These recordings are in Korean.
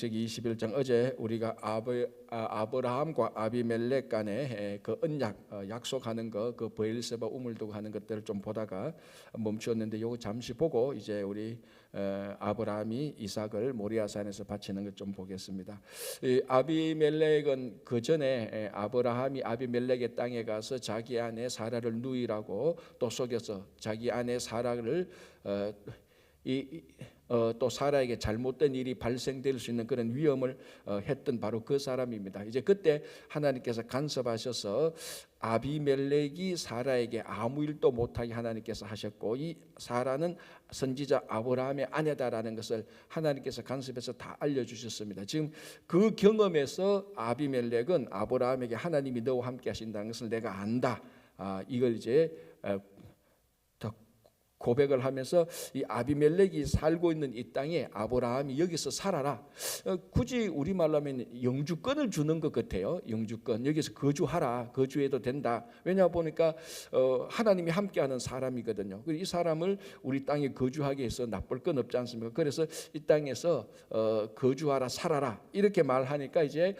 창세기 21장 어제 우리가 아브라함과 아비멜렉 간의 그 언약 약속하는 거, 그 브엘세바 우물 두고 하는 것들을 좀 보다가 멈추었는데 요거 잠시 보고 이제 우리 아브라함이 이삭을 모리아산에서 바치는 것 좀 보겠습니다. 아비멜렉은 그 전에 아브라함이 아비멜렉의 땅에 가서 자기 아내 사라를 누이라고 또 속여서 자기 아내 사라를 또 사라에게 잘못된 일이 발생될 수 있는 그런 위험을 했던 바로 그 사람입니다. 이제 그때 하나님께서 간섭하셔서 아비멜렉이 사라에게 아무 일도 못하게 하나님께서 하셨고, 이 사라는 선지자 아브라함의 아내다라는 것을 하나님께서 간섭해서 다 알려주셨습니다. 지금 그 경험에서 아비멜렉은 아브라함에게 하나님이 너와 함께 하신다는 것을 내가 안다, 이걸 이제 고백을 하면서 이 아비멜렉이 살고 있는 이 땅에 아브라함이 여기서 살아라, 굳이 우리말로 하면 영주권을 주는 것 같아요. 영주권, 여기서 거주하라, 거주해도 된다. 왜냐 보니까 하나님이 함께하는 사람이거든요. 이 사람을 우리 땅에 거주하게 해서 나쁠 건 없지 않습니까? 그래서 이 땅에서 거주하라, 살아라 이렇게 말하니까 이제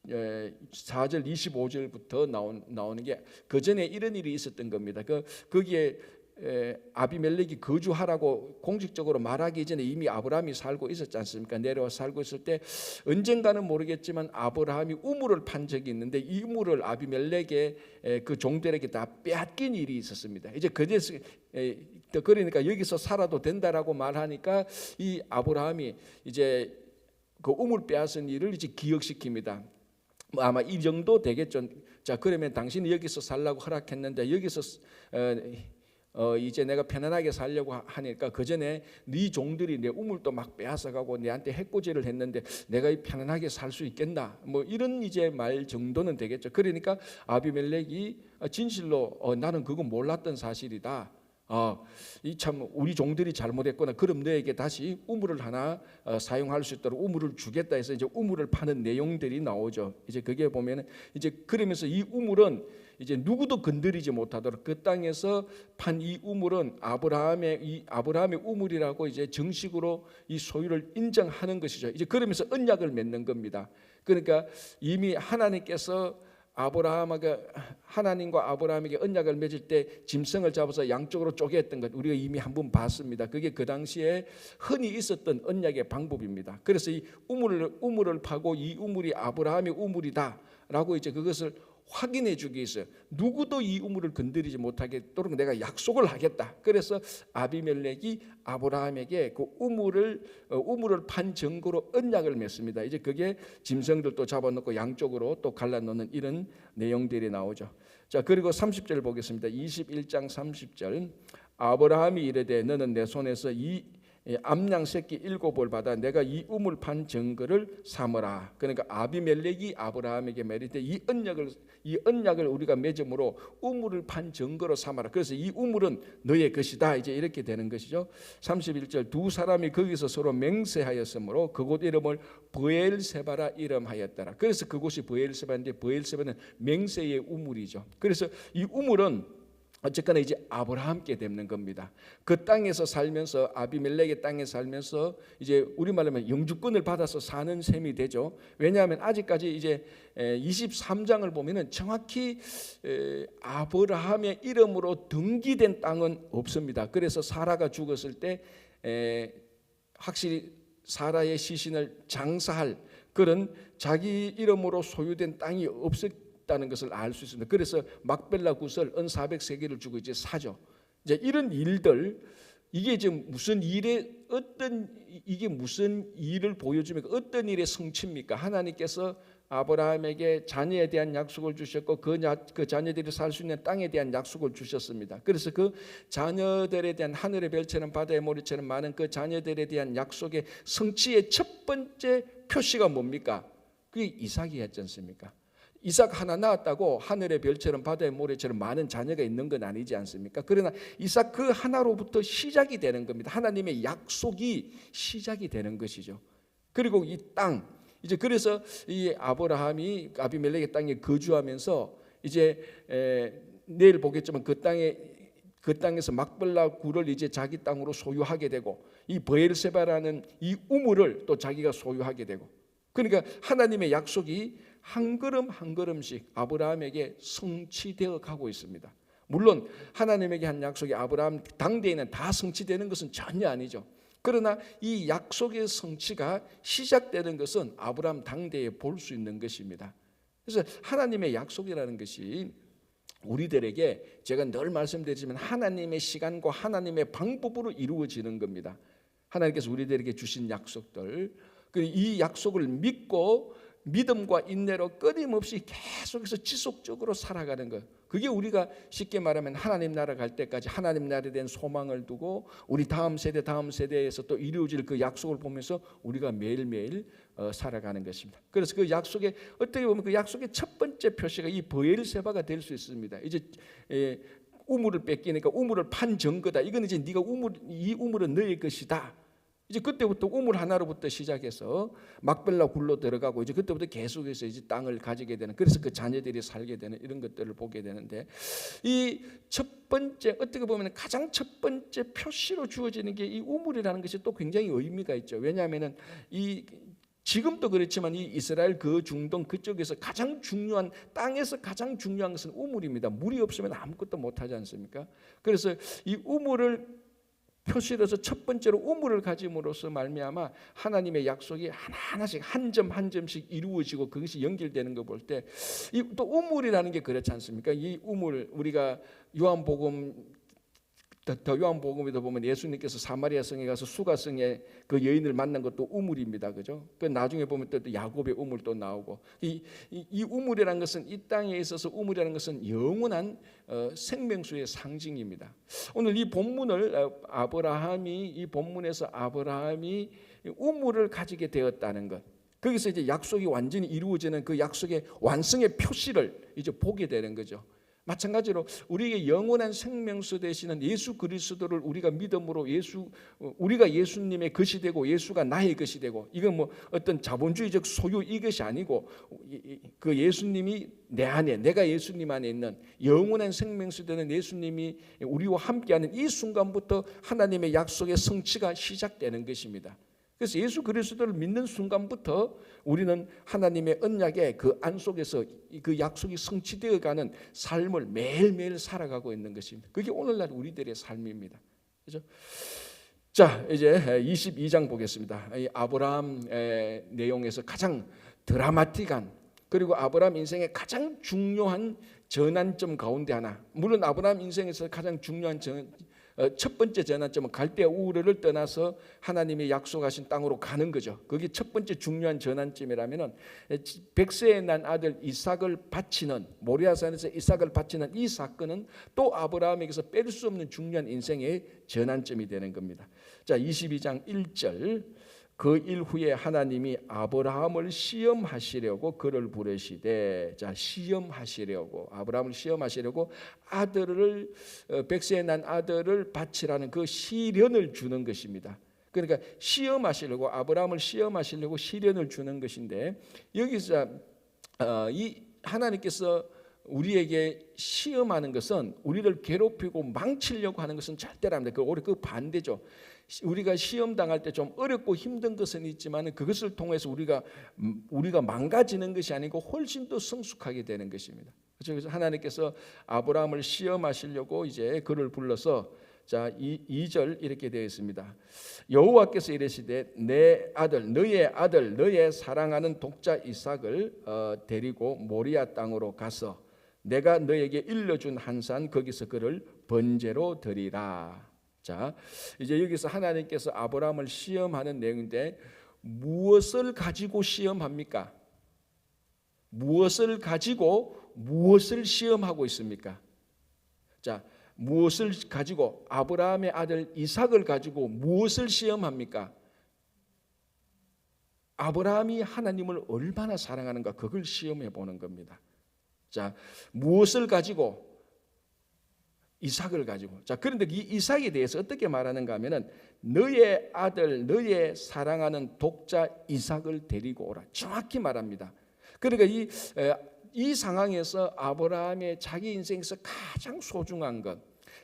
4절 25절부터 나오는 게 그 전에 이런 일이 있었던 겁니다. 거기에 아비멜렉이 거주하라고 공식적으로 말하기 전에 이미 아브라함이 살고 있었지 않습니까? 내려와 살고 있을 때 언젠가는 모르겠지만 아브라함이 우물을 판 적이 있는데 이 우물을 아비멜렉의 그 종들에게 다 빼앗긴 일이 있었습니다. 이제 그래서 그러니까 여기서 살아도 된다라고 말하니까 이 아브라함이 이제 그 우물 빼앗은 일을 이제 기억시킵니다. 아마 이 정도 되겠죠. 자, 그러면 당신이 여기서 살라고 허락했는데 여기서 이제 내가 편안하게 살려고 하니까 그 전에 네 종들이 내 우물도 막 빼앗아가고 내한테 해코지를 했는데 내가 편안하게 살 수 있겠나? 뭐 이런 이제 말 정도는 되겠죠. 그러니까 아비멜렉이 진실로 나는 그거 몰랐던 사실이다. 이 참 우리 종들이 잘못했구나. 그럼 너에게 다시 우물을 하나 사용할 수 있도록 우물을 주겠다 해서 이제 우물을 파는 내용들이 나오죠. 이제 그게 보면은 이제 그러면서 이 우물은 이제 누구도 건드리지 못하도록 그 땅에서 판 이 우물은 아브라함의 우물이라고 이제 정식으로 이 소유를 인정하는 것이죠. 이제 그러면서 언약을 맺는 겁니다. 그러니까 이미 하나님께서 하나님과 아브라함에게 언약을 맺을 때 짐승을 잡아서 양쪽으로 쪼개었던 것 우리가 이미 한번 봤습니다. 그게 그 당시에 흔히 있었던 언약의 방법입니다. 그래서 이 우물을 파고 이 우물이 아브라함의 우물이다라고 이제 그것을 확인해 주기 위해서 누구도 이 우물을 건드리지 못하겠도록 내가 약속을 하겠다. 그래서 아비멜렉이 아브라함에게 그 우물을 판 증거로 언약을 맺습니다. 이제 그게 짐승들도 잡아놓고 양쪽으로 또 갈라놓는 이런 내용들이 나오죠. 자, 그리고 30절 보겠습니다. 21장 30절. 아브라함이 이르되 너는 내 손에서 이 암양 새끼 7을 받아 내가 이 우물 판 증거를 삼으라. 그러니까 아비멜렉이 아브라함에게 말이되 이 언약을 우리가 맺음으로 우물을 판 증거로 삼아라. 그래서 이 우물은 너의 것이다. 이제 이렇게 되는 것이죠. 31절. 두 사람이 거기서 서로 맹세하였으므로 그곳 이름을 브엘세바라 이름하였더라. 그래서 그곳이 브엘세바인데 브엘세바는 맹세의 우물이죠. 그래서 이 우물은 어쨌거나 이제 아브라함께 되는 겁니다. 그 땅에서 살면서 아비멜렉의 땅에 살면서 이제 우리말로 하면 영주권을 받아서 사는 셈이 되죠. 왜냐하면 아직까지 이제 23장을 보면은 정확히 아브라함의 이름으로 등기된 땅은 없습니다. 그래서 사라가 죽었을 때 확실히 사라의 시신을 장사할 그런 자기 이름으로 소유된 땅이 없었다는 것을 알 수 있습니다. 그래서 막벨라 굿을 은 400세겔을 주고 이제 사죠. 이제 이런 일들, 이게 지금 무슨 일을 보여줍니까? 어떤 일의 성취입니까? 하나님께서 아브라함에게 자녀에 대한 약속을 주셨고 그 자녀들이 살 수 있는 땅에 대한 약속을 주셨습니다. 그래서 그 자녀들에 대한 하늘의 별처럼 바다의 모래처럼 많은 그 자녀들에 대한 약속의 성취의 첫 번째 표시가 뭡니까? 그게 이삭이었지 않습니까? 이삭 하나 낳았다고 하늘의 별처럼 바다의 모래처럼 많은 자녀가 있는 건 아니지 않습니까? 그러나 이삭 그 하나로부터 시작이 되는 겁니다. 하나님의 약속이 시작이 되는 것이죠. 그리고 이 땅, 이제 그래서 이 아브라함이 아비멜렉의 땅에 거주하면서 이제 내일 보겠지만 그 땅에서 막벨라 굴을 이제 자기 땅으로 소유하게 되고 이 브엘세바라는 이 우물을 또 자기가 소유하게 되고, 그러니까 하나님의 약속이 한 걸음 한 걸음씩 아브라함에게 성취되어 가고 있습니다. 물론 하나님에게 한 약속이 아브라함 당대에는 다 성취되는 것은 전혀 아니죠. 그러나 이 약속의 성취가 시작되는 것은 아브라함 당대에 볼 수 있는 것입니다. 그래서 하나님의 약속이라는 것이 우리들에게, 제가 늘 말씀드리지만, 하나님의 시간과 하나님의 방법으로 이루어지는 겁니다. 하나님께서 우리들에게 주신 약속들, 이 약속을 믿고 믿음과 인내로 끊임없이 계속해서 지속적으로 살아가는 것, 그게 우리가 쉽게 말하면 하나님 나라 갈 때까지 하나님 나라에 대한 소망을 두고 우리 다음 세대에서 또 이루어질 그 약속을 보면서 우리가 매일매일 살아가는 것입니다. 그래서 그 약속의, 어떻게 보면 그 약속의 첫 번째 표시가 이 브엘세바가 될 수 있습니다. 이제 우물을 뺏기니까 우물을 판 증거다. 이건 이제 네가 이 우물은 너의 것이다. 이제 그때부터 우물 하나로부터 시작해서 막벨라 굴로 들어가고, 이제 그때부터 계속해서 이제 땅을 가지게 되는, 그래서 그 자녀들이 살게 되는 이런 것들을 보게 되는데, 이 첫 번째, 어떻게 보면 가장 첫 번째 표시로 주어지는 게 이 우물이라는 것이 또 굉장히 의미가 있죠. 왜냐하면은 지금도 그렇지만 이 이스라엘 그 중동 그쪽에서 가장 중요한, 땅에서 가장 중요한 것은 우물입니다. 물이 없으면 아무것도 못하지 않습니까? 그래서 이 우물을 표시로서 첫 번째로 우물을 가짐으로써 말미암아 하나님의 약속이 하나하나씩 한 점 한 점씩 이루어지고 그것이 연결되는 거 볼 때, 이 또 우물이라는 게 그렇지 않습니까? 이 우물, 우리가 요한복음에도 보면 예수님께서 사마리아 성에 가서 수가성에 그 여인을 만난 것도 우물입니다, 그죠? 그 나중에 보면 또 야곱의 우물도 나오고, 이 우물이라는 것은, 이 땅에 있어서 우물이라는 것은 영원한 생명수의 상징입니다. 오늘 이 본문을 이 본문에서 아브라함이 우물을 가지게 되었다는 것, 거기서 이제 약속이 완전히 이루어지는 그 약속의 완성의 표시를 이제 보게 되는 거죠. 마찬가지로 우리에게 영원한 생명수 되시는 예수 그리스도를 우리가 믿음으로 우리가 예수님의 것이 되고 예수가 나의 것이 되고, 이건 뭐 어떤 자본주의적 소유 이것이 아니고, 그 예수님이 내 안에, 내가 예수님 안에 있는 영원한 생명수 되는 예수님이 우리와 함께하는 이 순간부터 하나님의 약속의 성취가 시작되는 것입니다. 그래서 예수 그리스도를 믿는 순간부터 우리는 하나님의 언약의 그 안 속에서 그 약속이 성취되어가는 삶을 매일매일 살아가고 있는 것입니다. 그게 오늘날 우리들의 삶입니다. 그렇죠? 자, 이제 22장 보겠습니다. 이 아브라함 내용에서 가장 드라마틱한, 그리고 아브라함 인생의 가장 중요한 전환점 가운데 하나, 물론 아브라함 인생에서 가장 중요한 첫 번째 전환점은 갈대아 우르를 떠나서 하나님이 약속하신 땅으로 가는 거죠. 그게 첫 번째 중요한 전환점이라면은, 백세에 난 아들 이삭을 바치는, 모리아산에서 이삭을 바치는 이 사건은 또 아브라함에게서 뺄 수 없는 중요한 인생의 전환점이 되는 겁니다. 자, 22장 1절, 그 일 후에 하나님이 아브라함을 시험하시려고 그를 부르시되, 자, 시험하시려고, 아브라함을 시험하시려고 아들을, 백세에 난 아들을 바치라는 그 시련을 주는 것입니다. 그러니까 시험하시려고, 아브라함을 시험하시려고 시련을 주는 것인데, 여기서 이 하나님께서 우리에게 시험하는 것은 우리를 괴롭히고 망치려고 하는 것은 절대로 안 됩니다. 오히려 그 반대죠. 우리가 시험 당할 때 좀 어렵고 힘든 것은 있지만 그것을 통해서 우리가 망가지는 것이 아니고 훨씬 더 성숙하게 되는 것입니다. 그래서 하나님께서 아브라함을 시험하시려고 이제 그를 불러서, 자, 2절 이렇게 되어 있습니다. 여호와께서 이르시되 너의 아들 너의 사랑하는 독자 이삭을 데리고 모리아 땅으로 가서 내가 너에게 일러준 한 산 거기서 그를 번제로 드리라. 자, 이제 여기서 하나님께서 아브라함을 시험하는 내용인데, 무엇을 가지고 시험합니까? 무엇을 가지고 무엇을 시험하고 있습니까? 자, 무엇을 가지고, 아브라함의 아들 이삭을 가지고 무엇을 시험합니까? 아브라함이 하나님을 얼마나 사랑하는가, 그걸 시험해 보는 겁니다. 자, 무엇을 가지고? 이삭을 가지고. 자, 그런데 이 이삭에 대해서 어떻게 말하는가 하면은, 너의 아들 너의 사랑하는 독자 이삭을 데리고 오라, 정확히 말합니다. 그러니까 이 상황에서 아브라함의 자기 인생에서 가장 소중한 것,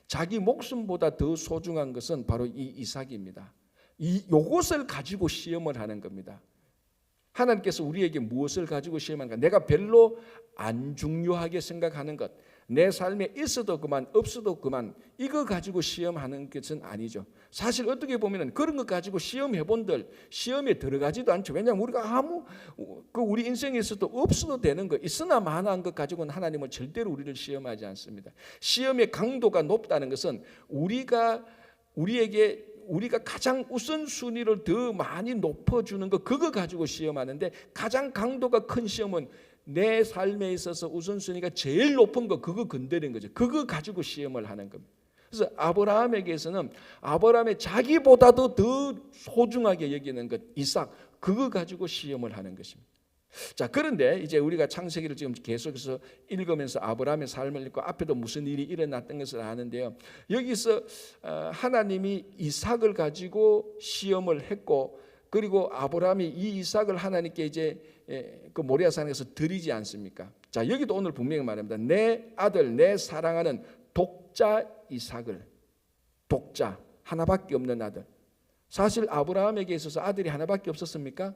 자기 목숨보다 더 소중한 것은 바로 이 이삭입니다. 요것을 가지고 시험을 하는 겁니다. 하나님께서 우리에게 무엇을 가지고 시험하는가? 내가 별로 안 중요하게 생각하는 것, 내 삶에 있어도 그만 없어도 그만, 이거 가지고 시험하는 것은 아니죠. 사실 어떻게 보면 그런 것 가지고 시험해본들 시험에 들어가지도 않죠. 왜냐하면 우리가 우리 인생에서도 없어도 되는 것, 있으나 마나한 것 가지고는 하나님은 절대로 우리를 시험하지 않습니다. 시험의 강도가 높다는 것은 우리가 가장 우선순위를 더 많이 높여주는 것, 그거 가지고 시험하는데, 가장 강도가 큰 시험은 내 삶에 있어서 우선순위가 제일 높은 거, 그거 건드리는 거죠. 그거 가지고 시험을 하는 겁니다. 그래서 아브라함에게서는 아브라함의 자기보다도 더 소중하게 여기는 것, 이삭, 그거 가지고 시험을 하는 것입니다. 자, 그런데 이제 우리가 창세기를 지금 계속해서 읽으면서 아브라함의 삶을 읽고 앞에도 무슨 일이 일어났던 것을 아는데요. 여기서 하나님이 이삭을 가지고 시험을 했고, 그리고 아브라함이 이 이삭을 하나님께 이제 그 모리아 산에서 드리지 않습니까? 자, 여기도 오늘 분명히 말합니다. 내 아들, 내 사랑하는 독자 이삭을, 독자, 하나밖에 없는 아들. 사실 아브라함에게 있어서 아들이 하나밖에 없었습니까?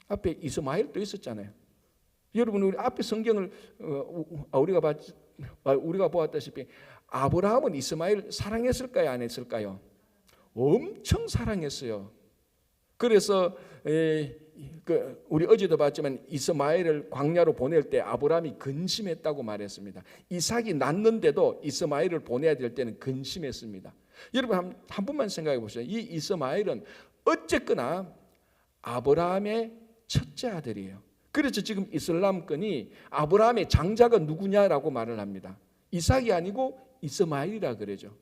앞에 이스마엘도 있었잖아요. 여러분, 우리 앞에 성경을 우리가 보았다시피 아브라함은 이스마엘 사랑했을까요, 안 했을까요? 엄청 사랑했어요. 그래서 우리 어제도 봤지만 이스마엘을 광야로 보낼 때 아브라함이 근심했다고 말했습니다. 이삭이 낳는데도 이스마엘을 보내야 될 때는 근심했습니다. 여러분 한 번만 생각해 보세요. 이 이스마엘은 어쨌거나 아브라함의 첫째 아들이에요. 그래서 지금 이슬람권이 아브라함의 장자가 누구냐라고 말을 합니다. 이삭이 아니고 이스마엘이라 그러죠.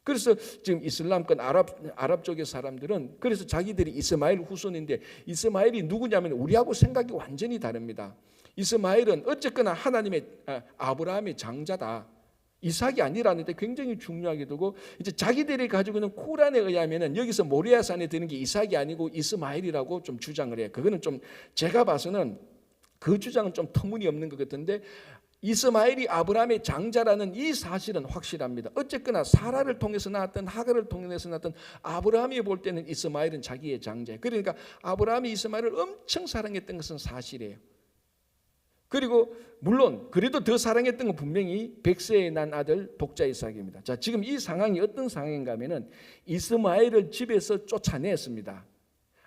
그래서 지금 이슬람권 아랍 쪽의 사람들은 그래서 자기들이 이스마엘 후손인데, 이스마엘이 누구냐면 우리하고 생각이 완전히 다릅니다. 이스마엘은 어쨌거나 아브라함의 장자다. 이삭이 아니라는데 굉장히 중요하게 두고, 이제 자기들이 가지고 있는 쿠란에 의하면은 여기서 모리아산에 드는 게 이삭이 아니고 이스마엘이라고 좀 주장을 해요. 그거는 좀 제가 봐서는 그 주장은 좀 터무니없는 것 같은데, 이스마엘이 아브라함의 장자라는 이 사실은 확실합니다. 어쨌거나 사라를 통해서 낳았던 하갈을 통해서 낳았던 아브라함이 볼 때는 이스마엘은 자기의 장자예요. 그러니까 아브라함이 이스마엘을 엄청 사랑했던 것은 사실이에요. 그리고 물론 그래도 더 사랑했던 건 분명히 100세에 난 아들 독자 이삭입니다. 자, 지금 이 상황이 어떤 상황인가 하면은 이스마엘을 집에서 쫓아냈습니다.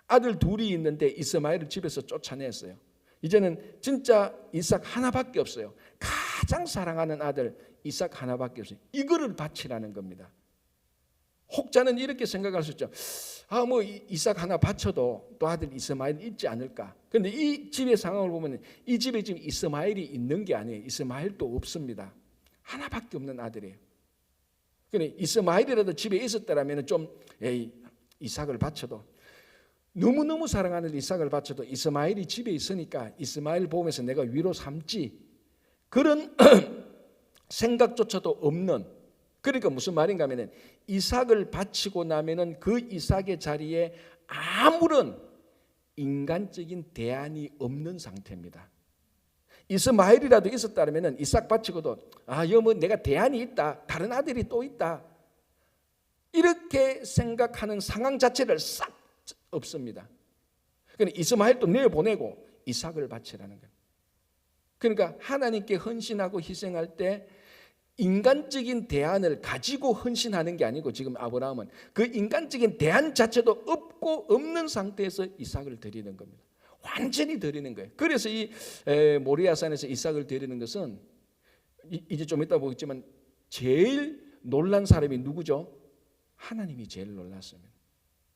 아들 둘이 있는데 이스마엘을 집에서 쫓아냈어요. 이제는 진짜 이삭 하나밖에 없어요. 가장 사랑하는 아들 이삭 하나밖에 없어요. 이거를 바치라는 겁니다. 혹자는 이렇게 생각할 수 있죠. 이삭 하나 바쳐도 또 아들 이스마엘 있지 않을까. 그런데 이 집의 상황을 보면 이 집에 지금 이스마엘이 있는 게 아니에요. 이스마엘도 없습니다. 하나밖에 없는 아들이에요. 그런데 이스마엘이라도 집에 있었다라면 좀 이삭을 바쳐도, 너무너무 사랑하는 이삭을 바쳐도 이스마엘이 집에 있으니까 이스마엘 보면서 내가 위로 삼지, 그런 생각조차도 없는, 그러니까 무슨 말인가 하면 이삭을 바치고 나면은 그 이삭의 자리에 아무런 인간적인 대안이 없는 상태입니다. 이스마엘이라도 있었다면 이삭 바치고도 여보 내가 대안이 있다, 다른 아들이 또 있다, 이렇게 생각하는 상황 자체를 싹 없습니다. 그러니까 이스마엘도 내보내고 이삭을 바치라는 거예요. 그러니까 하나님께 헌신하고 희생할 때 인간적인 대안을 가지고 헌신하는 게 아니고, 지금 아브라함은 그 인간적인 대안 자체도 없는 상태에서 이삭을 드리는 겁니다. 완전히 드리는 거예요. 그래서 이 모리아산에서 이삭을 드리는 것은 이제 좀 이따 보겠지만 제일 놀란 사람이 누구죠? 하나님이 제일 놀랐습니다.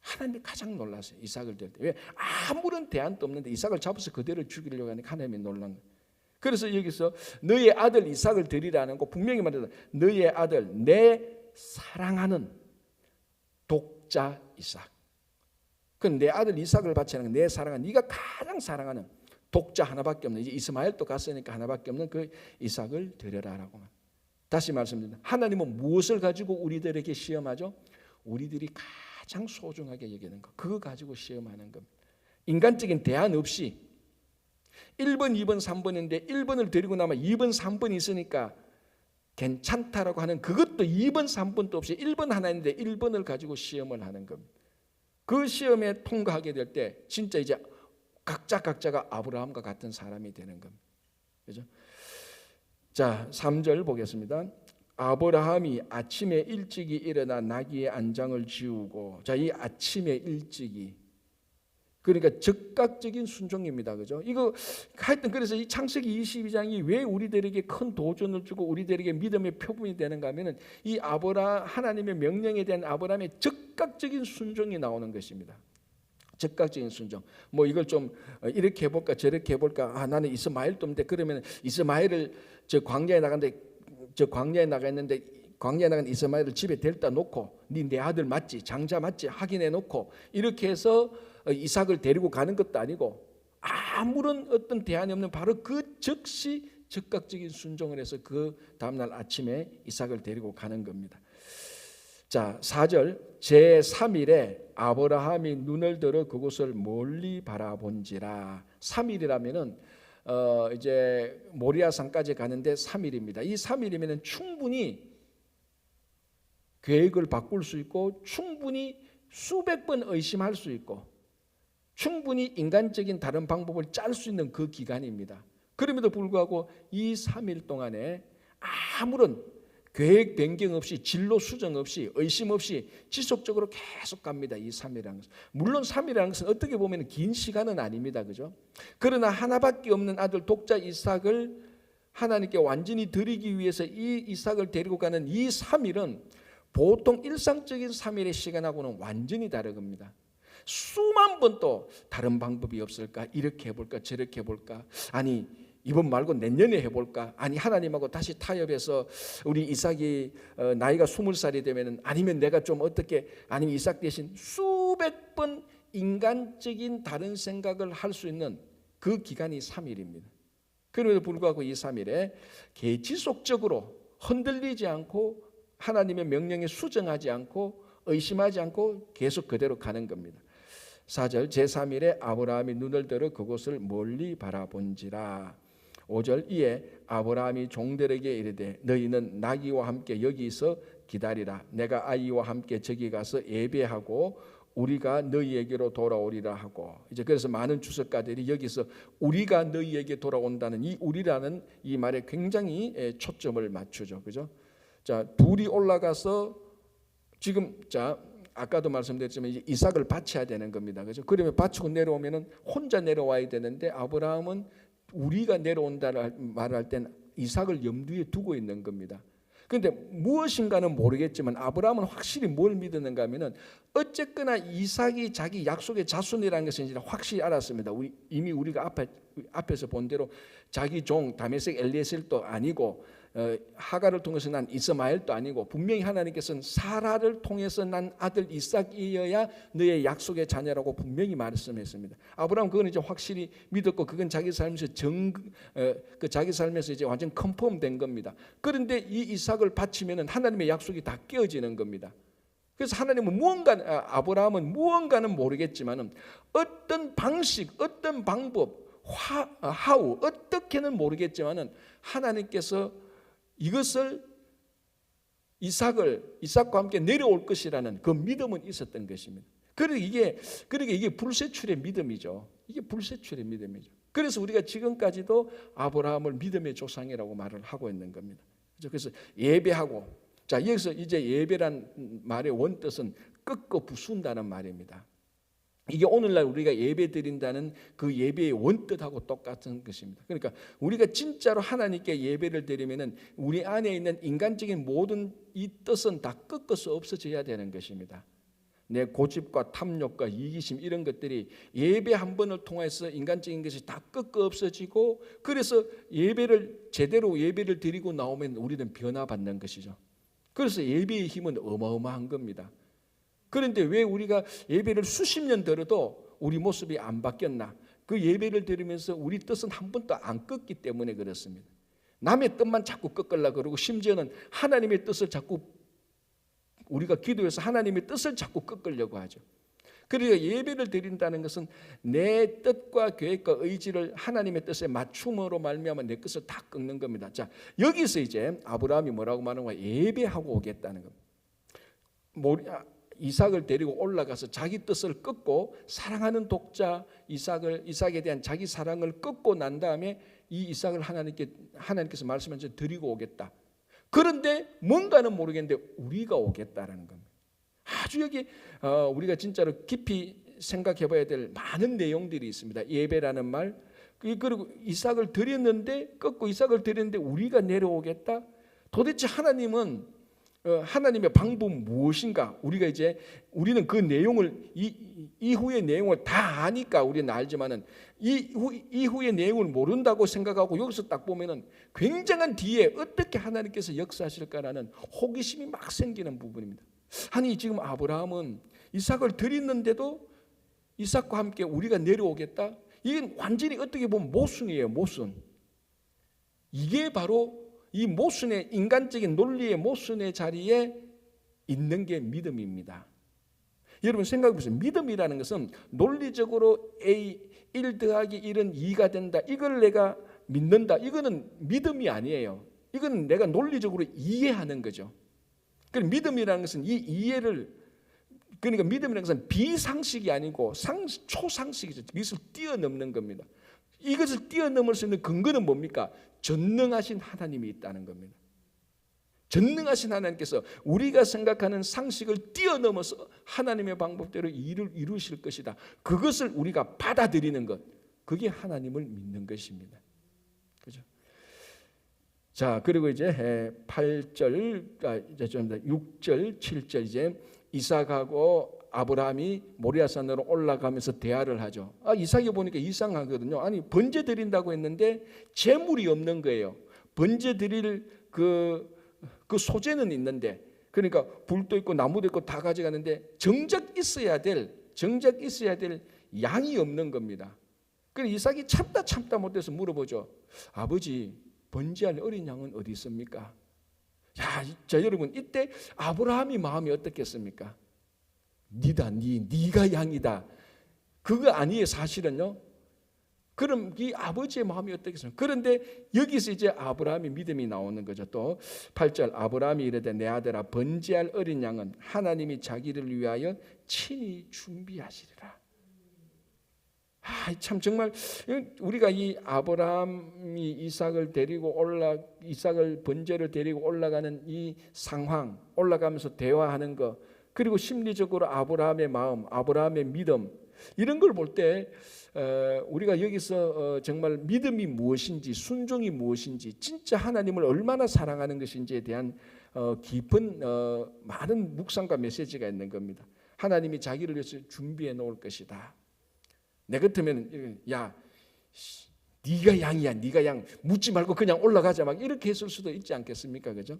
하나님이 가장 놀랐어요. 이삭을 드릴 때. 왜? 아무런 대안도 없는데 이삭을 잡아서 그대로 죽이려고 하니까 하나님이 놀란 거예요. 그래서 여기서 너의 아들 이삭을 드리라는 거 분명히 말해서 너의 아들, 내 사랑하는 독자 이삭. 그럼 내 아들 이삭을 바치는 내 사랑하는, 네가 가장 사랑하는 독자 하나밖에 없는, 이제 이스마엘도 갔으니까 하나밖에 없는 그 이삭을 드려라라고. 다시 말씀드립니다. 하나님은 무엇을 가지고 우리들에게 시험하죠? 우리들이 가장 소중하게 여기는 거, 그거 가지고 시험하는 겁니다. 인간적인 대안 없이 1번, 2번, 3번인데 1번을 드리고 나면 2번, 3번이 있으니까 괜찮다라고 하는 그것도 2번 3번도 없이 1번 하나인데 1번을 가지고 시험을 하는 겁니다. 그 시험에 통과하게 될 때 진짜 이제 각자가 아브라함과 같은 사람이 되는 겁니다. 그죠? 자, 3절 보겠습니다. 아브라함이 아침에 일찍이 일어나 나귀의 안장을 지우고, 자, 이 아침에 일찍이, 그러니까 즉각적인 순종입니다. 그죠? 이거 하여튼 그래서 이 창세기 22장이 왜 우리들에게 큰 도전을 주고 우리들에게 믿음의 표본이 되는가 하면은 이 하나님의 명령에 대한 아브라함의 즉각적인 순종이 나오는 것입니다. 즉각적인 순종. 뭐 이걸 좀 이렇게 해볼까 저렇게 해볼까. 나는 이스마엘 돔인데 그러면 이스마엘을 광야에 나갔는데 광야에 나간 이스마엘을 집에 데려다 놓고 네 아들 맞지 장자 맞지 확인해 놓고 이렇게 해서 이삭을 데리고 가는 것도 아니고 아무런 어떤 대안이 없는 바로 그 즉시 즉각적인 순종을 해서 그 다음날 아침에 이삭을 데리고 가는 겁니다. 자, 4절 제3일에 아브라함이 눈을 들어 그곳을 멀리 바라본지라. 3일이라면은 이제 모리아산까지 가는데 3일입니다. 이 3일이면은 충분히 계획을 바꿀 수 있고 충분히 수백 번 의심할 수 있고 충분히 인간적인 다른 방법을 짤 수 있는 그 기간입니다. 그럼에도 불구하고 이 3일 동안에 아무런 계획 변경 없이 진로 수정 없이 의심 없이 지속적으로 계속 갑니다. 이 3일이라는 것은. 물론 3일이라는 것은 어떻게 보면 긴 시간은 아닙니다. 그죠? 그러나 하나밖에 없는 아들 독자 이삭을 하나님께 완전히 드리기 위해서 이 이삭을 데리고 가는 이 3일은 보통 일상적인 3일의 시간하고는 완전히 다른 겁니다. 수만 번 또 다른 방법이 없을까? 이렇게 해볼까? 저렇게 해볼까? 아니 이번 말고 내년에 해볼까? 아니 하나님하고 다시 타협해서 우리 이삭이 나이가 20살이 되면은 아니면 내가 좀 어떻게 아니면 이삭 대신 수백 번 인간적인 다른 생각을 할 수 있는 그 기간이 3일입니다. 그럼에도 불구하고 이 3일에 지속적으로 흔들리지 않고 하나님의 명령에 수정하지 않고 의심하지 않고 계속 그대로 가는 겁니다. 4절 제3일에 아브라함이 눈을 들어 그곳을 멀리 바라본지라. 5절 이에 아브라함이 종들에게 이르되 너희는 나귀와 함께 여기서 기다리라. 내가 아이와 함께 저기 가서 예배하고 우리가 너희에게로 돌아오리라 하고. 이제 그래서 많은 주석가들이 여기서 우리가 너희에게 돌아온다는 이 우리라는 이 말에 굉장히 초점을 맞추죠. 그죠? 자, 둘이 올라가서 지금 아까도 말씀드렸지만 이제 이삭을 바쳐야 되는 겁니다. 그죠? 그러면 바치고 내려오면은 혼자 내려와야 되는데 아브라함은 우리가 내려온다를 말할 땐 이삭을 염두에 두고 있는 겁니다. 그런데 무엇인가는 모르겠지만 아브라함은 확실히 뭘 믿었는가 하면은 어쨌거나 이삭이 자기 약속의 자손이라는 것은 이제 확실히 알았습니다. 이미 우리가 앞에서 본 대로 자기 종 다메섹 엘리에셀도 아니고 하가를 통해서 난 이스마엘도 아니고 분명히 하나님께서는 사라를 통해서 난 아들 이삭이어야 너의 약속의 자녀라고 분명히 말씀했습니다. 아브라함 그건 이제 확실히 믿었고 그건 자기 삶에서 자기 삶에서 이제 완전 컨펌된 겁니다. 그런데 이 이삭을 바치면은 하나님의 약속이 다 깨어지는 겁니다. 그래서 하나님은 아브라함은 무언가는 모르겠지만은 어떤 방식, 어떤 방법, 하우 어떻게는 모르겠지만은 하나님께서 이것을 이삭과 함께 내려올 것이라는 그 믿음은 있었던 것입니다. 그러니까 이게 불세출의 믿음이죠. 이게 불세출의 믿음이죠. 그래서 우리가 지금까지도 아브라함을 믿음의 조상이라고 말을 하고 있는 겁니다. 그래서 예배하고, 자 여기서 이제 예배란 말의 원뜻은 꺾어 부순다는 말입니다. 이게 오늘날 우리가 예배 드린다는 그 예배의 원뜻하고 똑같은 것입니다. 그러니까 우리가 진짜로 하나님께 예배를 드리면은 우리 안에 있는 인간적인 모든 이 뜻은 다 꺾어서 없어져야 되는 것입니다. 내 고집과 탐욕과 이기심 이런 것들이 예배 한 번을 통해서 인간적인 것이 다 꺾어 없어지고 그래서 제대로 예배를 드리고 나오면 우리는 변화받는 것이죠. 그래서 예배의 힘은 어마어마한 겁니다. 그런데 왜 우리가 예배를 수십 년 들어도 우리 모습이 안 바뀌었나? 그 예배를 드리면서 우리 뜻은 한 번도 안 꺾기 때문에 그렇습니다. 남의 뜻만 자꾸 꺾으려고 그러고 심지어는 하나님의 뜻을 자꾸 우리가 기도해서 하나님의 뜻을 자꾸 꺾으려고 하죠. 그러니까 예배를 드린다는 것은 내 뜻과 계획과 의지를 하나님의 뜻에 맞춤으로 말미암아 내 것을 다 꺾는 겁니다. 자, 여기서 이제 아브라함이 뭐라고 말하는 거야? 예배하고 오겠다는 겁니다. 이삭을 데리고 올라가서 자기 뜻을 꺾고 사랑하는 독자 이삭에 대한 자기 사랑을 꺾고 난 다음에 이 이삭을 하나님께서 말씀하셔서 드리고 오겠다. 그런데 뭔가는 모르겠는데 우리가 오겠다라는 겁니다. 아주 여기 우리가 진짜로 깊이 생각해 봐야 될 많은 내용들이 있습니다. 예배라는 말, 그리고 이삭을 드렸는데 꺾고 이삭을 드렸는데 우리가 내려오겠다. 도대체 하나님의 방법은 무엇인가? 우리는 그 내용을 이후의 내용을 다 아니까 우리는 알지만은 이후의 내용을 모른다고 생각하고 여기서 딱 보면은 굉장한 뒤에 어떻게 하나님께서 역사하실까라는 호기심이 막 생기는 부분입니다. 아니 지금 아브라함은 이삭을 드렸는데도 이삭과 함께 우리가 내려오겠다? 이게 완전히 어떻게 보면 모순이에요. 모순. 이게 바로 이 모순의 인간적인 논리의 모순의 자리에 있는 게 믿음입니다. 여러분 생각해 보세요. 믿음이라는 것은 논리적으로 A 1 더하기 1은 2가 된다. 이걸 내가 믿는다. 이거는 믿음이 아니에요. 이건 내가 논리적으로 이해하는 거죠. 그러니까 믿음이라는 것은 이 이해를 그러니까 믿음이라는 것은 비상식이 아니고 초상식이죠. 이것을 뛰어넘는 겁니다. 이것을 뛰어넘을 수 있는 근거는 뭡니까? 전능하신 하나님이 있다는 겁니다. 전능하신 하나님께서 우리가 생각하는 상식을 뛰어넘어서 하나님의 방법대로 일을 이루실 것이다. 그것을 우리가 받아들이는 것, 그게 하나님을 믿는 것입니다. 그죠? 자, 그리고 이제 8절, 6절, 7절 이제 이삭하고 아브라함이 모리아산으로 올라가면서 대화를 하죠. 이삭이 보니까 이상하거든요. 아니 번제 드린다고 했는데 재물이 없는 거예요. 번제 드릴 그 소재는 있는데, 그러니까 불도 있고 나무도 있고 다 가져가는데 정작 있어야 될 양이 없는 겁니다. 그래서 이삭이 참다 못해서 물어보죠. 아버지, 번제할 어린 양은 어디 있습니까? 자 여러분, 이때 아브라함이 마음이 어떻겠습니까? 네가 양이다. 그거 아니에요, 사실은요. 그럼 이 아버지의 마음이 어떻겠습니까? 그런데 여기서 이제 아브라함의 믿음이 나오는 거죠. 또 8절 아브라함이 이르되 내 아들아 번제할 어린 양은 하나님이 자기를 위하여 친히 준비하시리라. 참 정말 우리가 이 아브라함이 이삭을 번제를 데리고 올라가는 이 상황, 올라가면서 대화하는 거, 그리고 심리적으로 아브라함의 마음, 아브라함의 믿음, 이런 걸 볼 때 우리가 여기서 정말 믿음이 무엇인지, 순종이 무엇인지, 진짜 하나님을 얼마나 사랑하는 것인지에 대한 깊은 많은 묵상과 메시지가 있는 겁니다. 하나님이 자기를 위해서 준비해 놓을 것이다. 내 같으면 네가 양이야, 네가 양, 묻지 말고 그냥 올라가자, 막 이렇게 했을 수도 있지 않겠습니까? 그죠?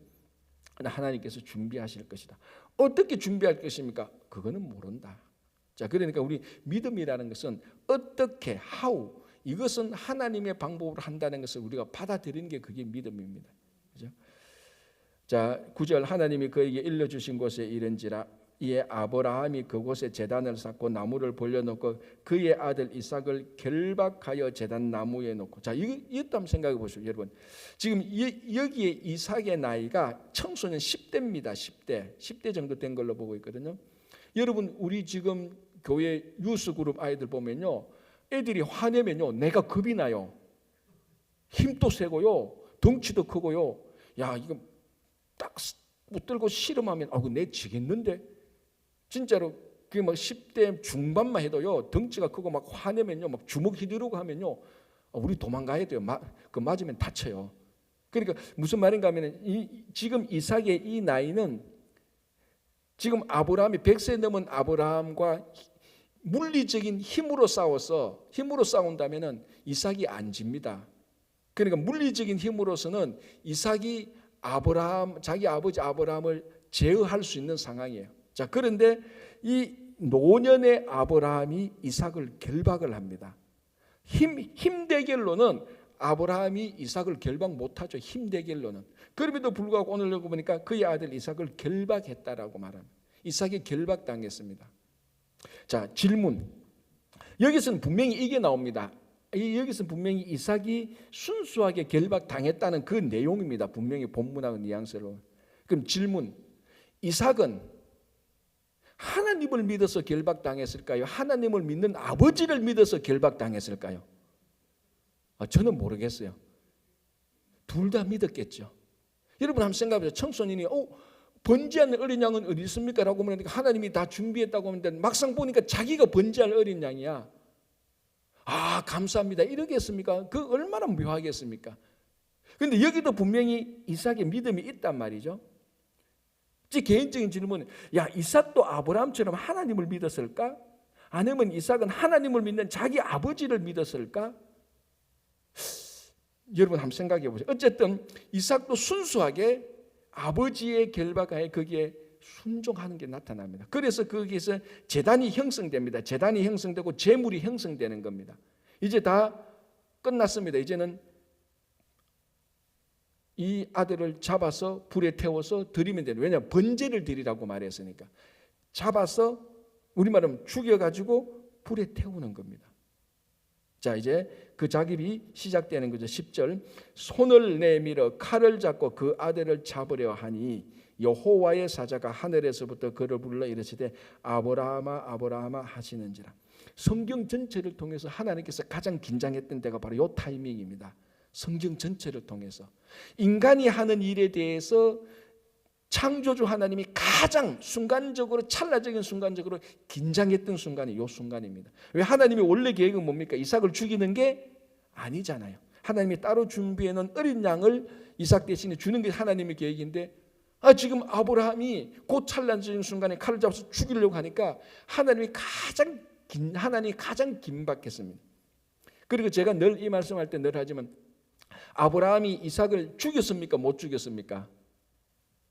하나님께서 준비하실 것이다. 어떻게 준비할 것입니까? 그거는 모른다. 자, 그러니까 우리 믿음이라는 것은 어떻게, how, 이것은 하나님의 방법으로 한다는 것을 우리가 받아들이는 게 그게 믿음입니다. 그죠? 자, 9절 하나님이 그에게 일러주신 곳에 이른지라 이에 아브라함이 그곳에 제단을 쌓고 나무를 벌려놓고 그의 아들 이삭을 결박하여 제단 나무에 놓고. 자, 이것도 한번 생각해 보시죠, 여러분. 지금 여기에 이삭의 나이가 청소년 10대입니다. 10대 정도 된 걸로 보고 있거든요. 여러분, 우리 지금 교회 유스 그룹 아이들 보면요, 애들이 화내면요 내가 겁이 나요. 힘도 세고요, 덩치도 크고요. 이거 딱 붙들고 씨름하면 내 지겠는데. 진짜로 그게 막 10대 중반만 해도요 덩치가 크고 막 화내면요 막 주먹 휘두르고 하면요 우리 도망가야 돼요. 그 맞으면 다쳐요. 그러니까 무슨 말인가 하면 지금 이삭의 이 나이는 지금 아브라함이 100세 넘은 아브라함과 물리적인 힘으로 싸운다면은 이삭이 안 집니다. 그러니까 물리적인 힘으로서는 이삭이 자기 아버지 아브라함을 제어할 수 있는 상황이에요. 자, 그런데 이 노년의 아브라함이 이삭을 결박을 합니다. 힘 대결로는 아브라함이 이삭을 결박 못하죠. 힘 대결로는. 그럼에도 불구하고 오늘 여기 보니까 그의 아들 이삭을 결박했다라고 말합니다. 이삭이 결박당했습니다. 자, 질문. 여기서는 분명히 이게 나옵니다. 여기서는 분명히 이삭이 순수하게 결박당했다는 그 내용입니다. 분명히 본문하고 뉘앙스로. 그럼 질문. 이삭은 하나님을 믿어서 결박당했을까요? 하나님을 믿는 아버지를 믿어서 결박당했을까요? 저는 모르겠어요. 둘 다 믿었겠죠. 여러분 한번 생각해보세요. 청소년이 번제할 어린 양은 어디 있습니까? 라고 하니까 하나님이 다 준비했다고 하는데 막상 보니까 자기가 번제할 어린 양이야. 감사합니다. 이러겠습니까? 그 얼마나 묘하겠습니까? 그런데 여기도 분명히 이삭의 믿음이 있단 말이죠. 제 개인적인 질문은 이삭도 아브라함처럼 하나님을 믿었을까? 아니면 이삭은 하나님을 믿는 자기 아버지를 믿었을까? 여러분 한번 생각해 보세요. 어쨌든 이삭도 순수하게 아버지의 결박하에 거기에 순종하는 게 나타납니다. 그래서 거기에서 제단이 형성됩니다. 제단이 형성되고 제물이 형성되는 겁니다. 이제 다 끝났습니다. 이제는 이 아들을 잡아서 불에 태워서 드리면 되는. 왜냐하면 번제를 드리라고 말했으니까. 잡아서 우리말하면 죽여가지고 불에 태우는 겁니다. 자, 이제 그 작업이 시작되는 거죠. 10절. 손을 내밀어 칼을 잡고 그 아들을 잡으려 하니 여호와의 사자가 하늘에서부터 그를 불러 이르시되 아브라함아 아브라함아 하시는지라. 성경 전체를 통해서 하나님께서 가장 긴장했던 때가 바로 이 타이밍입니다. 성경 전체를 통해서 인간이 하는 일에 대해서 창조주 하나님이 가장 순간적으로 찰나적인 순간적으로 긴장했던 순간이 이 순간입니다. 왜? 하나님의 원래 계획은 뭡니까? 이삭을 죽이는 게 아니잖아요. 하나님이 따로 준비해 놓은 어린 양을 이삭 대신에 주는 게 하나님의 계획인데 지금 아브라함이 그 찰나적인 순간에 칼을 잡아서 죽이려고 하니까 하나님이 가장 긴박했습니다. 그리고 제가 늘 이 말씀할 때 늘 하지만 아브라함이 이삭을 죽였습니까? 못 죽였습니까?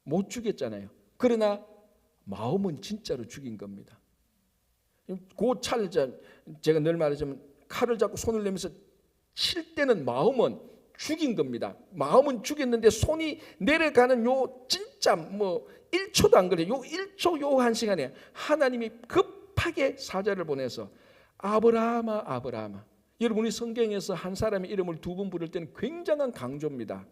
못 죽였잖아요. 그러나 마음은 진짜로 죽인 겁니다. 제가 늘 말하자면 칼을 잡고 손을 내면서 칠 때는 마음은 죽인 겁니다. 마음은 죽였는데 손이 내려가는 요 진짜 1초도 안 걸려요. 요 1초 요 한 시간에 하나님이 급하게 사자를 보내서 아브라함아 아브라함아. 여러분이 성경에서 한 사람의 이름을 두 번 부를 때는 굉장한 강조입니다.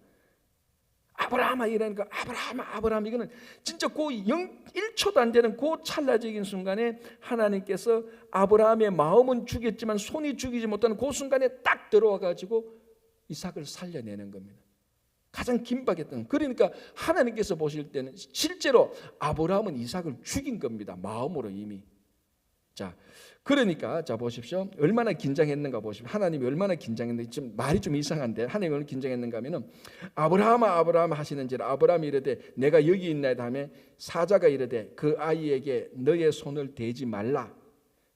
아브라함아 이러니까 아브라함 이거는 진짜 그 1초도 안 되는 그 찰나적인 순간에 하나님께서 아브라함의 마음은 죽였지만 손이 죽이지 못하는 그 순간에 딱 들어와 가지고 이삭을 살려내는 겁니다. 가장 긴박했던. 그러니까 하나님께서 보실 때는 실제로 아브라함은 이삭을 죽인 겁니다. 마음으로 이미. 자, 그러니까 자 보십시오. 얼마나 긴장했는가 보십시오. 하나님이 얼마나 긴장했는지. 지금 말이 좀 이상한데 하나님이 얼마나 긴장했는가 하면은 아브라함아 아브라함 하시는지라. 아브라함이 이르되 내가 여기 있나이다 하며 사자가 이르되 그 아이에게 너의 손을 대지 말라.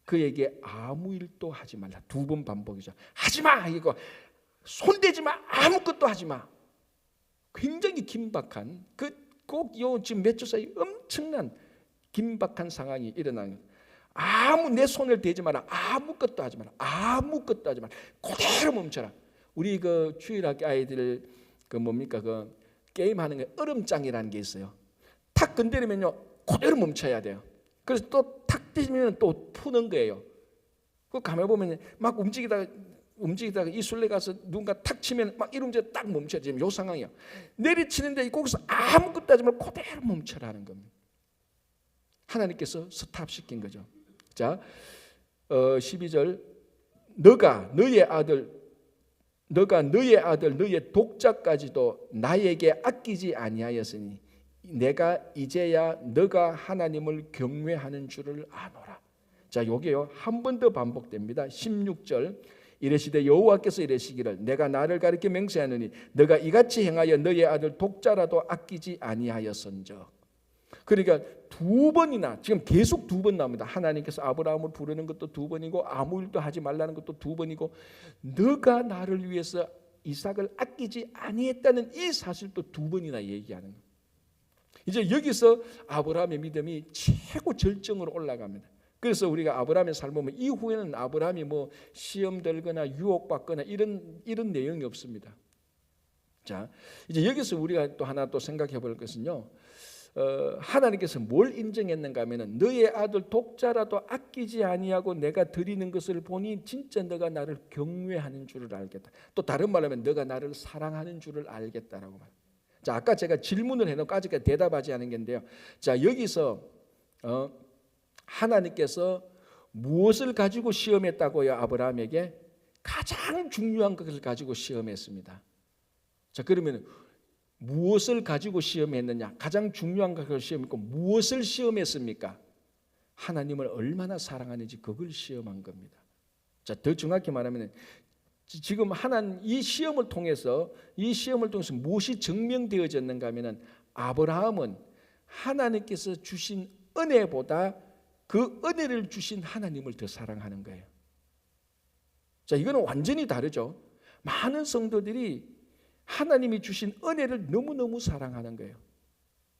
그에게 아무 일도 하지 말라. 두 번 반복이죠. 하지마 이거 손대지 마. 아무것도 하지 마. 굉장히 긴박한 꼭 요 지금 몇 주 사이 엄청난 긴박한 상황이 일어나는 거예요. 내 손을 대지 마라. 아무것도 하지 마라. 아무것도 하지 마라. 그대로 멈춰라. 우리 그 주일학교 아이들 그 게임하는 게 얼음장이라는 게 있어요. 탁 건드리면요 그대로 멈춰야 돼요. 그래서 또 탁 뛰면 또 푸는 거예요. 그 가만히 보면 막 움직이다가 이 술래 가서 누군가 탁 치면 막 이러면서 딱 멈춰야 지금 요 상황이야. 내리치는데 거기서 아무것도 하지 말고 그대로 멈춰라는 겁니다. 하나님께서 스탑시킨 거죠. 자, 12절 너가 너의 아들 너의 독자까지도 나에게 아끼지 아니하였으니 내가 이제야 너가 하나님을 경외하는 줄을 아노라. 자, 요게요 한 번 더 반복됩니다. 16절 이르시되 여호와께서 이르시기를 내가 나를 가리켜 맹세하노니 너가 이같이 행하여 너의 아들 독자라도 아끼지 아니하였은즉. 그러니까 두 번이나 지금 계속 두 번 나옵니다. 하나님께서 아브라함을 부르는 것도 두 번이고 아무 일도 하지 말라는 것도 두 번이고 너가 나를 위해서 이삭을 아끼지 아니했다는 이 사실도 두 번이나 얘기하는 거예요. 이제 여기서 아브라함의 믿음이 최고 절정으로 올라갑니다. 그래서 우리가 아브라함의 삶을 보면 이후에는 아브라함이 시험 들거나 유혹받거나 이런 내용이 없습니다. 자, 이제 여기서 우리가 또 하나 또 생각해 볼 것은요. 하나님께서 뭘 인정했는가 하면은 너의 아들 독자라도 아끼지 아니하고 내가 드리는 것을 보니 진짜 너가 나를 경외하는 줄을 알겠다. 또 다른 말로 하면 너가 나를 사랑하는 줄을 알겠다라고 말. 자, 아까 제가 질문을 해놓고 아직까지 대답하지 않은 건데요. 자, 여기서 하나님께서 무엇을 가지고 시험했다고요? 아브라함에게 가장 중요한 것을 가지고 시험했습니다. 자, 그러면 무엇을 가지고 시험했느냐? 가장 중요한 것을 시험했고 무엇을 시험했습니까? 하나님을 얼마나 사랑하는지 그걸 시험한 겁니다. 자, 더 정확히 말하면 지금 이 시험을 통해서 무엇이 증명되어졌는가 하면은 아브라함은 하나님께서 주신 은혜보다 그 은혜를 주신 하나님을 더 사랑하는 거예요. 자, 이거는 완전히 다르죠. 많은 성도들이 하나님이 주신 은혜를 너무너무 사랑하는 거예요.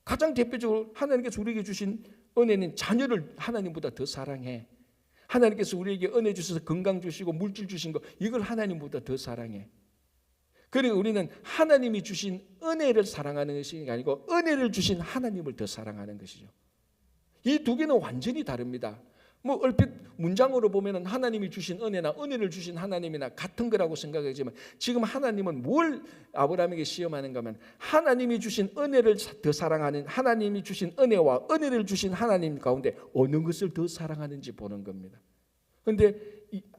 가장 대표적으로 하나님께서 우리에게 주신 은혜는 자녀를 하나님보다 더 사랑해. 하나님께서 우리에게 은혜 주셔서 건강 주시고 물질 주신 거 이걸 하나님보다 더 사랑해. 그리고 우리는 하나님이 주신 은혜를 사랑하는 것이 아니고 은혜를 주신 하나님을 더 사랑하는 것이죠. 이 두 개는 완전히 다릅니다. 뭐 얼핏 문장으로 보면은 하나님이 주신 은혜나 은혜를 주신 하나님이나 같은 거라고 생각하지만 지금 하나님은 뭘 아브라함에게 시험하는가 하면 하나님이 주신 은혜를 더 사랑하는 하나님이 주신 은혜와 은혜를 주신 하나님 가운데 어느 것을 더 사랑하는지 보는 겁니다. 그런데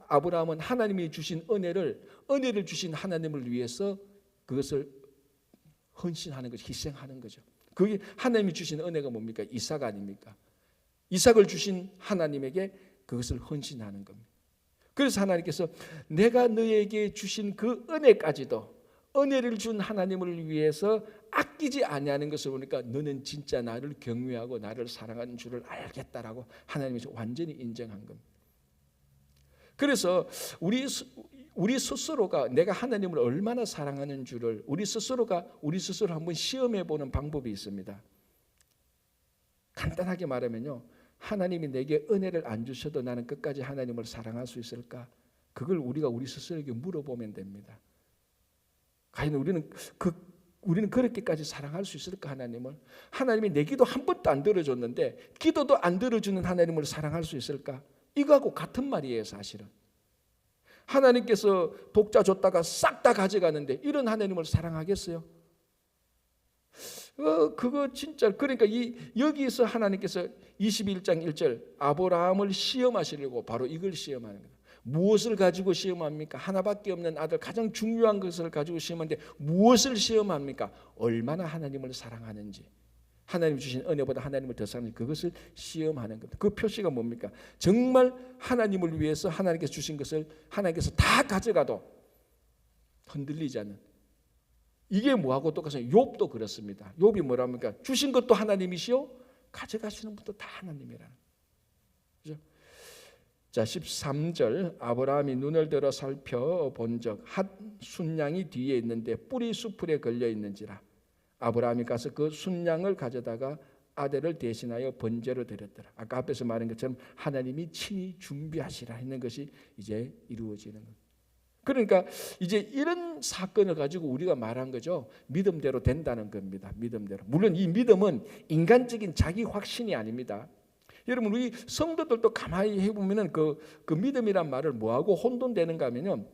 아브라함은 하나님이 주신 은혜를 주신 하나님을 위해서 그것을 헌신하는 거죠. 희생하는 거죠. 그게 하나님이 주신 은혜가 뭡니까? 이삭 아닙니까? 이삭을 주신 하나님에게 그것을 헌신하는 겁니다. 그래서 하나님께서 내가 너에게 주신 그 은혜까지도 은혜를 준 하나님을 위해서 아끼지 아니하는 것을 보니까 너는 진짜 나를 경외하고 나를 사랑하는 줄을 알겠다라고 하나님이 완전히 인정한 겁니다. 그래서 우리 스스로가 내가 하나님을 얼마나 사랑하는 줄을 우리 스스로 한번 시험해 보는 방법이 있습니다. 간단하게 말하면요, 하나님이 내게 은혜를 안 주셔도 나는 끝까지 하나님을 사랑할 수 있을까? 그걸 우리가 우리 스스로에게 물어보면 됩니다. 과연 우리는 그렇게까지 사랑할 수 있을까? 하나님이 내 기도 한 번도 안 들어줬는데 기도도 안 들어주는 하나님을 사랑할 수 있을까? 이거하고 같은 말이에요. 사실은 하나님께서 독자 줬다가 싹 다 가져가는데 이런 하나님을 사랑하겠어요? 그거 진짜 그러니까 여기서 하나님께서 21장 1절 아브라함을 시험하시려고 바로 이걸 시험하는 거예요. 무엇을 가지고 시험합니까? 하나밖에 없는 아들 가장 중요한 것을 가지고 시험하는데 무엇을 시험합니까? 얼마나 하나님을 사랑하는지, 하나님 주신 은혜보다 하나님을 더 사랑하는지 그것을 시험하는 겁니다. 그 표시가 뭡니까? 정말 하나님을 위해서 하나님께서 주신 것을 하나님께서 다 가져가도 흔들리지 않는, 이게 뭐하고 똑같아요? 욥도 그렇습니다. 욥이 뭐랍니까? 주신 것도 하나님이시오, 가져가시는 분도 다 하나님이라는. 그죠? 자, 13절 아브라함이 눈을 들어 살펴본적 한 순양이 뒤에 있는데 뿔이 수풀에 걸려 있는지라 아브라함이 가서 그 순양을 가져다가 아들을 대신하여 번제로 드렸더라. 아까 앞에서 말한 것처럼 하나님이 친히 준비하시라 했는 것이 이제 이루어지는 겁니다. 그러니까 이제 이런 사건을 가지고 우리가 말한 거죠. 믿음대로 된다는 겁니다. 믿음대로. 물론 이 믿음은 인간적인 자기 확신이 아닙니다. 여러분 우리 성도들도 가만히 해보면은 그 믿음이란 말을 뭐하고 혼돈되는가 하면요,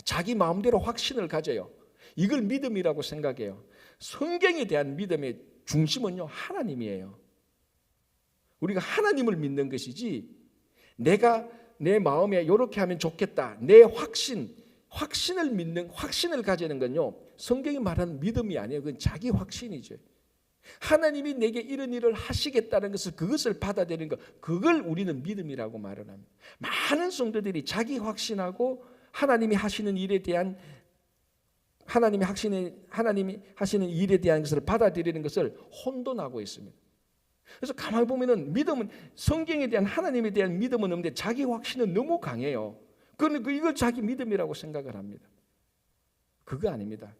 자기 마음대로 확신을 가져요. 이걸 믿음이라고 생각해요. 성경에 대한 믿음의 중심은요, 하나님이에요. 우리가 하나님을 믿는 것이지 내가 내 마음에 이렇게 하면 좋겠다, 내 확신을 믿는, 확신을 가지는 건요, 성경이 말하는 믿음이 아니에요. 그건 자기 확신이죠. 하나님이 내게 이런 일을 하시겠다는 그것을 받아들이는 것, 그걸 우리는 믿음이라고 말을 합니다. 많은 성도들이 자기 확신하고 하나님이 하시는 일에 대한 하나님이 하시는 일에 대한 것을 받아들이는 것을 혼돈하고 있습니다. 그래서 가만히 보면은 믿음은, 성경에 대한 하나님에 대한 믿음은 없는데 자기 확신은 너무 강해요. 그러니까 이걸 자기 믿음이라고 생각을 합니다. 그거 아닙니다.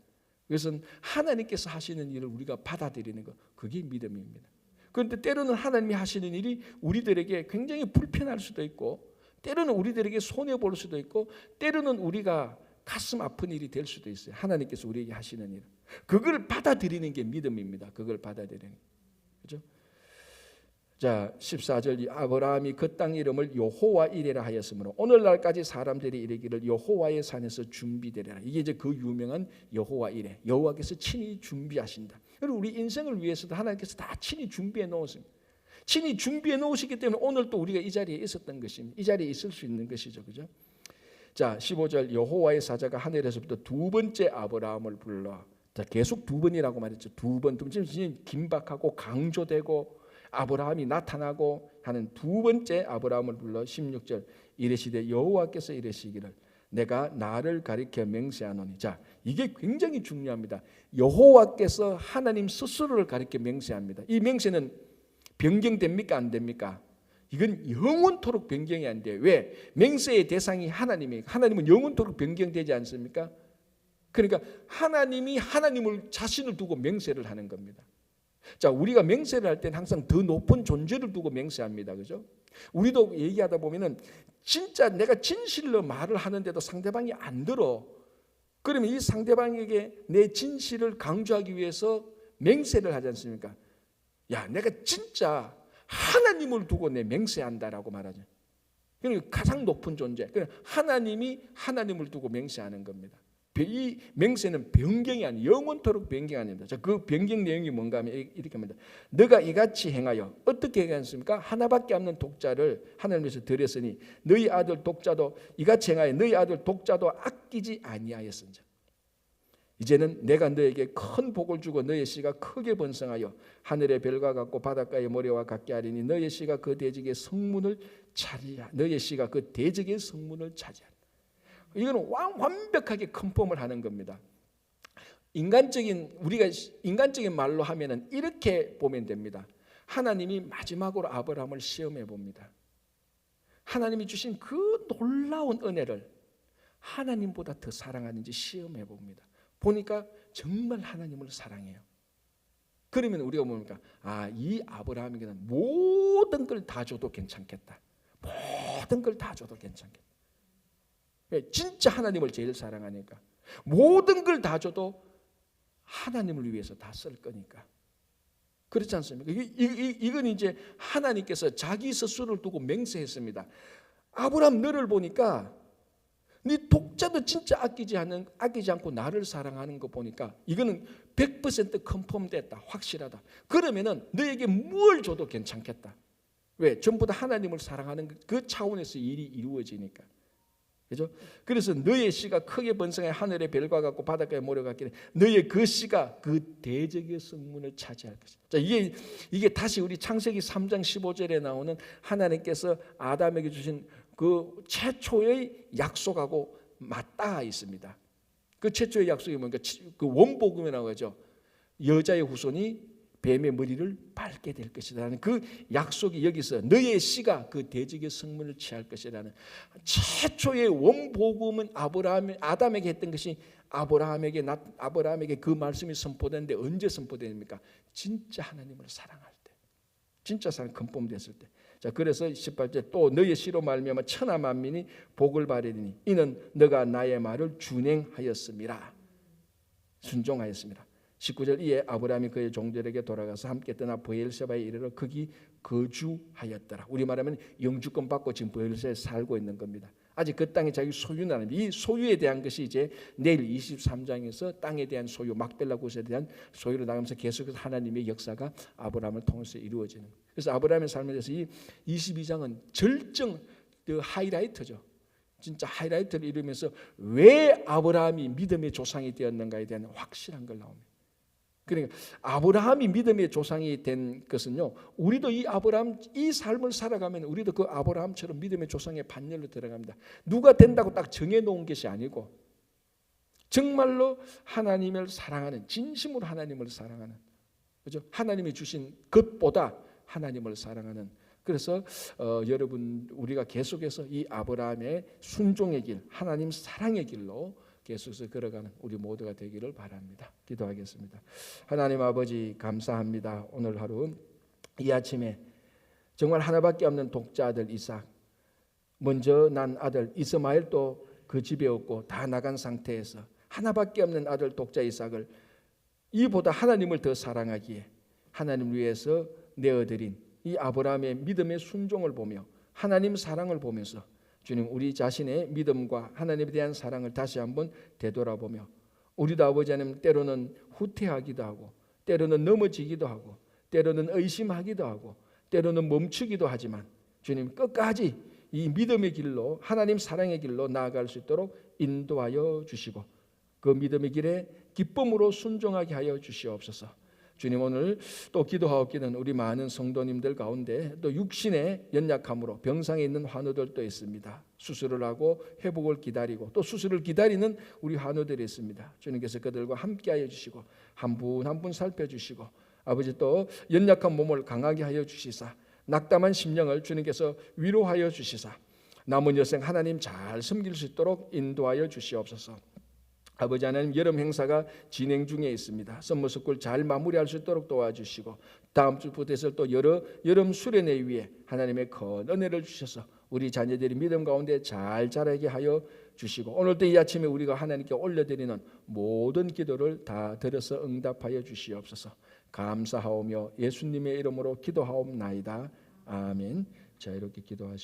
그것은 하나님께서 하시는 일을 우리가 받아들이는 것, 그게 믿음입니다. 그런데 때로는 하나님이 하시는 일이 우리들에게 굉장히 불편할 수도 있고, 때로는 우리들에게 손해볼 수도 있고, 때로는 우리가 가슴 아픈 일이 될 수도 있어요. 하나님께서 우리에게 하시는 일, 그걸 받아들이는 게 믿음입니다. 그걸 받아들이는 게. 그죠? 자, 14절 이 아브라함이 그 땅 이름을 여호와 이레라 하였으므로 오늘날까지 사람들이 이르기를 여호와의 산에서 준비되리라. 이게 이제 그 유명한 여호와 이레. 여호와께서 친히 준비하신다. 그리고 우리 인생을 위해서도 하나님께서 다 친히 준비해 놓으십니다. 친히 준비해 놓으시기 때문에 오늘 또 우리가 이 자리에 있었던 것입니다. 이 자리에 있을 수 있는 것이죠. 그죠? 자, 15절 여호와의 사자가 하늘에서부터 두 번째 아브라함을 불러. 자, 계속 두 번이라고 말했죠. 두 번. 지금 긴박하고 강조되고 아브라함이 나타나고 하는 두 번째 아브라함을 불러 16절 이르시되 여호와께서 이르시기를 내가 나를 가리켜 맹세하노니. 자, 이게 굉장히 중요합니다. 여호와께서 하나님 스스로를 가리켜 맹세합니다. 이 맹세는 변경됩니까 안 됩니까? 이건 영원토록 변경이 안 돼요. 왜? 맹세의 대상이 하나님이에요. 하나님은 영원토록 변경되지 않습니까? 그러니까 하나님이 하나님을 자신을 두고 맹세를 하는 겁니다. 자, 우리가 맹세를 할 때는 항상 더 높은 존재를 두고 맹세합니다. 그죠? 우리도 얘기하다 보면은 진짜 내가 진실로 말을 하는데도 상대방이 안 들어. 그러면 이 상대방에게 내 진실을 강조하기 위해서 맹세를 하지 않습니까? 야, 내가 진짜 하나님을 두고 내 맹세한다라고 말하죠. 그러니까 가장 높은 존재. 하나님이 하나님을 두고 맹세하는 겁니다. 이 맹세는 변경이 아니에요. 영원토록 변경 아닙니다. 자, 그 변경 내용이 뭔가 하면 이렇게 합니다. 너가 이같이 행하여 어떻게 행했습니까? 하나밖에 없는 독자를 하나님께서 드렸으니 너희 아들 독자도 이같이 행하여 너희 아들 독자도 아끼지 아니하였은즉 이제는 내가 너에게 큰 복을 주고 너의 씨가 크게 번성하여 하늘의 별과 같고 바닷가의 모래와 같게 하리니 너의 씨가 그 대적의 성문을 차지하 너의 씨가 그 대적의 성문을 차지하리. 이거는 완벽하게 컨펌을 하는 겁니다. 우리가 인간적인 말로 하면은 이렇게 보면 됩니다. 하나님이 마지막으로 아브라함을 시험해 봅니다. 하나님이 주신 그 놀라운 은혜를 하나님보다 더 사랑하는지 시험해 봅니다. 보니까 정말 하나님을 사랑해요. 그러면 우리가 뭡니까? 아, 이 아브라함에게는 모든 걸 다 줘도 괜찮겠다. 모든 걸 다 줘도 괜찮겠다. 진짜 하나님을 제일 사랑하니까 모든 걸 다 줘도 하나님을 위해서 다 쓸 거니까. 그렇지 않습니까? 이건 이제 하나님께서 자기 스스로를 두고 맹세했습니다. 아브라함 너를 보니까 네 독자도 진짜 아끼지 않고 나를 사랑하는 거 보니까 이거는 100% 컨펌됐다. 확실하다. 그러면은 너에게 뭘 줘도 괜찮겠다. 왜? 전부 다 하나님을 사랑하는 그 차원에서 일이 이루어지니까. 그죠? 그래서 너의 씨가 크게 번성해 하늘의 별과 같고 바닷가의 모래 같기를 너의 그 씨가 그 대적의 성문을 차지할 것이다. 자, 이게 다시 우리 창세기 3장 15절에 나오는 하나님께서 아담에게 주신 그 최초의 약속하고 맞닿아 있습니다. 그 최초의 약속이 뭔가 그 원복음이라고 하죠. 여자의 후손이 뱀의 머리를 밟게 될 것이라는 그 약속이 여기서 너의 씨가 그 대적의 성문을 취할 것이라는 최초의 원복음은 아담에게 했던 것이 아브라함에게 그 말씀이 선포되는데 언제 선포됩니까? 진짜 하나님을 사랑할 때, 진짜 사랑 컨펌됐을 때. 자, 그래서 18절 또 너의 씨로 말미암아 천하 만민이 복을 받으리니 이는 너가 나의 말을 준행하였음이라. 순종하였습니다. 19절 이에 아브라함이 그의 종들에게 돌아가서 함께 떠나 브엘세바에 이르러 거기 거주하였더라. 우리 말하면 영주권 받고 지금 브엘세바에 살고 있는 겁니다. 아직 그 땅이 자기 소유는 아닙니다. 이 소유에 대한 것이 이제 내일 23장에서 땅에 대한 소유, 막벨라 곳에 대한 소유로 나가면서 계속해서 하나님의 역사가 아브라함을 통해서 이루어지는 거예요. 그래서 아브라함의 삶에 대해서 이 22장은 절정 그 하이라이트죠. 진짜 하이라이트를 이루면서 왜 아브라함이 믿음의 조상이 되었는가에 대한 확실한 걸 나옵니다. 그러니까 아브라함이 믿음의 조상이 된 것은요, 우리도 이 아브라함 이 삶을 살아가면 우리도 그 아브라함처럼 믿음의 조상의 반열로 들어갑니다. 누가 된다고 딱 정해놓은 것이 아니고 정말로 하나님을 사랑하는, 진심으로 하나님을 사랑하는, 그죠? 하나님이 주신 것보다 하나님을 사랑하는. 그래서 여러분 우리가 계속해서 이 아브라함의 순종의 길, 하나님 사랑의 길로 계속해서 걸어가는 우리 모두가 되기를 바랍니다. 기도하겠습니다. 하나님 아버지 감사합니다. 오늘 하루 이 아침에 정말 하나밖에 없는 독자 아들 이삭, 먼저 난 아들 이스마엘도 그 집에 없고 다 나간 상태에서 하나밖에 없는 아들 독자 이삭을 이보다 하나님을 더 사랑하기에 하나님을 위해서 내어드린 이 아브라함의 믿음의 순종을 보며 하나님 사랑을 보면서 주님 우리 자신의 믿음과 하나님에 대한 사랑을 다시 한번 되돌아보며 우리도 아버지 하나님 때로는 후퇴하기도 하고 때로는 넘어지기도 하고 때로는 의심하기도 하고 때로는 멈추기도 하지만 주님 끝까지 이 믿음의 길로 하나님 사랑의 길로 나아갈 수 있도록 인도하여 주시고 그 믿음의 길에 기쁨으로 순종하게 하여 주시옵소서. 주님 오늘 또 기도하옵기는 우리 많은 성도님들 가운데 또 육신의 연약함으로 병상에 있는 환우들도 있습니다. 수술을 하고 회복을 기다리고 또 수술을 기다리는 우리 환우들이 있습니다. 주님께서 그들과 함께하여 주시고 한 분 한 분 살펴주시고 아버지 또 연약한 몸을 강하게 하여 주시사 낙담한 심령을 주님께서 위로하여 주시사 남은 여생 하나님 잘 섬길 수 있도록 인도하여 주시옵소서. 아버지 하나님 여름 행사가 진행 중에 있습니다. 썸머스쿨 잘 마무리할 수 있도록 도와주시고 다음 주부터 해서 또 여름 수련회 위에 하나님의 큰 은혜를 주셔서 우리 자녀들이 믿음 가운데 잘 자라게 하여 주시고 오늘도 이 아침에 우리가 하나님께 올려드리는 모든 기도를 다 들어서 응답하여 주시옵소서. 감사하오며 예수님의 이름으로 기도하옵나이다. 아멘. 자 이렇게 기도하시고